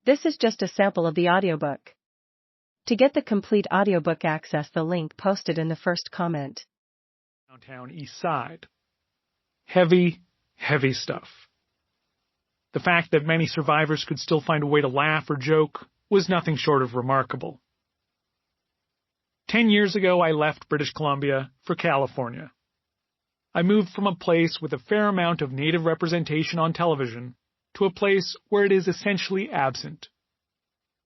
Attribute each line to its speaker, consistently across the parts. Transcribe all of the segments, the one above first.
Speaker 1: This is just a sample of the audiobook. To get the complete audiobook, access the link posted in the first comment.
Speaker 2: Downtown East Side. Heavy, heavy stuff. The fact that many survivors could still find a way to laugh or joke was nothing short of remarkable. 10 years ago, I left British Columbia for California. I moved from a place with a fair amount of Native representation on television to a place where it is essentially absent.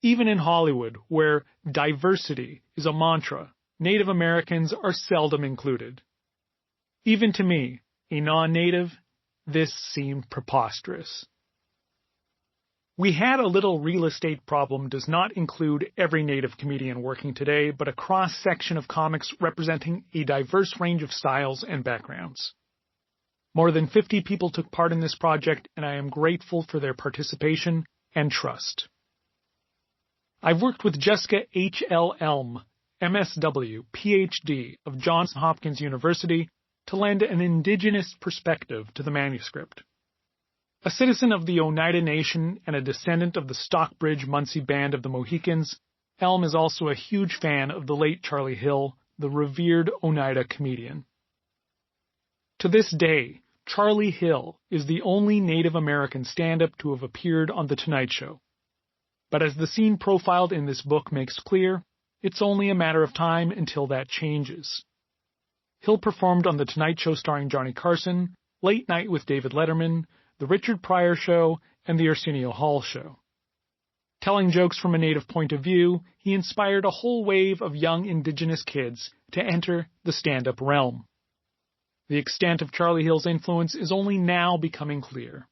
Speaker 2: Even in Hollywood, where diversity is a mantra, Native Americans are seldom included. Even to me, a non-Native, this seemed preposterous. We Had a Little Real Estate Problem does not include every Native comedian working today, but a cross-section of comics representing a diverse range of styles and backgrounds. More than 50 people took part in this project, and I am grateful for their participation and trust. I've worked with Jessica H.L. Elm, MSW, Ph.D. of Johns Hopkins University, to lend an indigenous perspective to the manuscript. A citizen of the Oneida Nation and a descendant of the Stockbridge-Munsee Band of the Mohicans, Elm is also a huge fan of the late Charlie Hill, the revered Oneida comedian. To this day, Charlie Hill is the only Native American stand-up to have appeared on The Tonight Show. But as the scene profiled in this book makes clear, it's only a matter of time until that changes. Hill performed on The Tonight Show starring Johnny Carson, Late Night with David Letterman, The Richard Pryor Show, and The Arsenio Hall Show. Telling jokes from a Native point of view, he inspired a whole wave of young Indigenous kids to enter the stand-up realm. The extent of Charlie Hill's influence is only now becoming clear.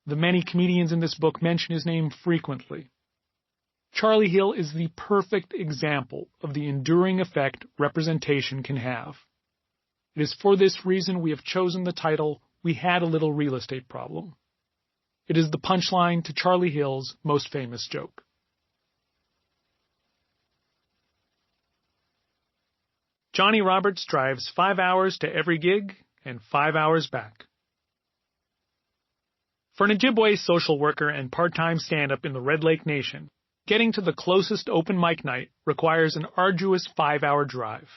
Speaker 2: The many comedians in this book mention his name frequently. Charlie Hill is the perfect example of the enduring effect representation can have. It is for this reason we have chosen the title, We Had a Little Real Estate Problem. It is the punchline to Charlie Hill's most famous joke. Johnny Roberts drives 5 hours to every gig and 5 hours back. For an Ojibwe social worker and part-time stand-up in the Red Lake Nation, getting to the closest open mic night requires an arduous 5-hour drive.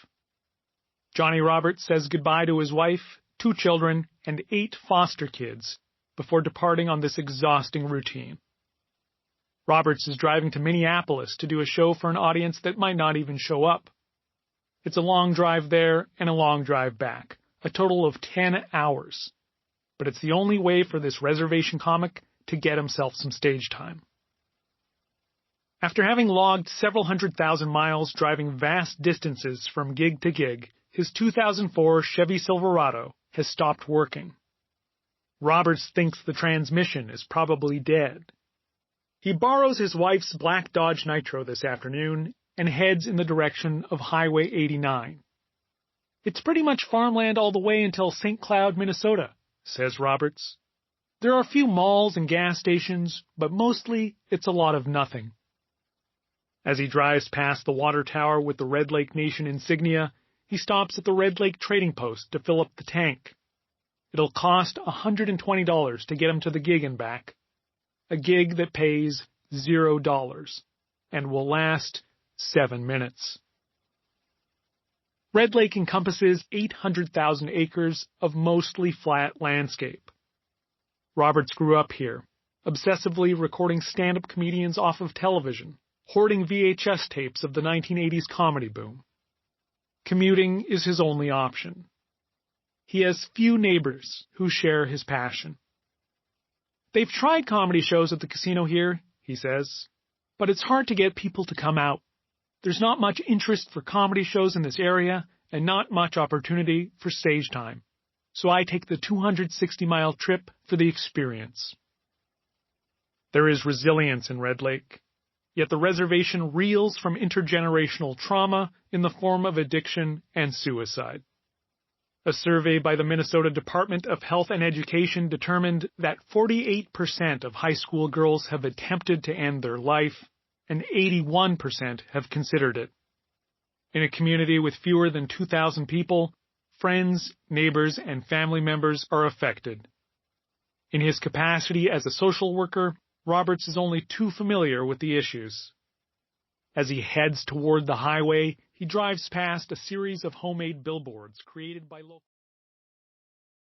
Speaker 2: Johnny Roberts says goodbye to his wife, 2 children, and 8 foster kids before departing on this exhausting routine. Roberts is driving to Minneapolis to do a show for an audience that might not even show up. It's a long drive there and a long drive back, a total of 10 hours. But it's the only way for this reservation comic to get himself some stage time. After having logged several 100,000 miles driving vast distances from gig to gig, his 2004 Chevy Silverado has stopped working. Roberts thinks the transmission is probably dead. He borrows his wife's black Dodge Nitro this afternoon and heads in the direction of Highway 89. It's pretty much farmland all the way until St. Cloud, Minnesota, says Roberts. There are a few malls and gas stations, but mostly it's a lot of nothing. As he drives past the water tower with the Red Lake Nation insignia, he stops at the Red Lake Trading Post to fill up the tank. It'll cost $120 to get him to the gig and back. A gig that pays $0 and will last 7 minutes. Red Lake encompasses 800,000 acres of mostly flat landscape. Roberts grew up here, obsessively recording stand-up comedians off of television, hoarding VHS tapes of the 1980s comedy boom. Commuting is his only option. He has few neighbors who share his passion. They've tried comedy shows at the casino here, he says, but it's hard to get people to come out. There's not much interest for comedy shows in this area and not much opportunity for stage time. So I take the 260-mile trip for the experience. There is resilience in Red Lake, yet the reservation reels from intergenerational trauma in the form of addiction and suicide. A survey by the Minnesota Department of Health and Education determined that 48% of high school girls have attempted to end their life, and 81% have considered it. In a community with fewer than 2,000 people, friends, neighbors, and family members are affected. In his capacity as a social worker, Roberts is only too familiar with the issues. As he heads toward the highway, he drives past a series of homemade billboards created by local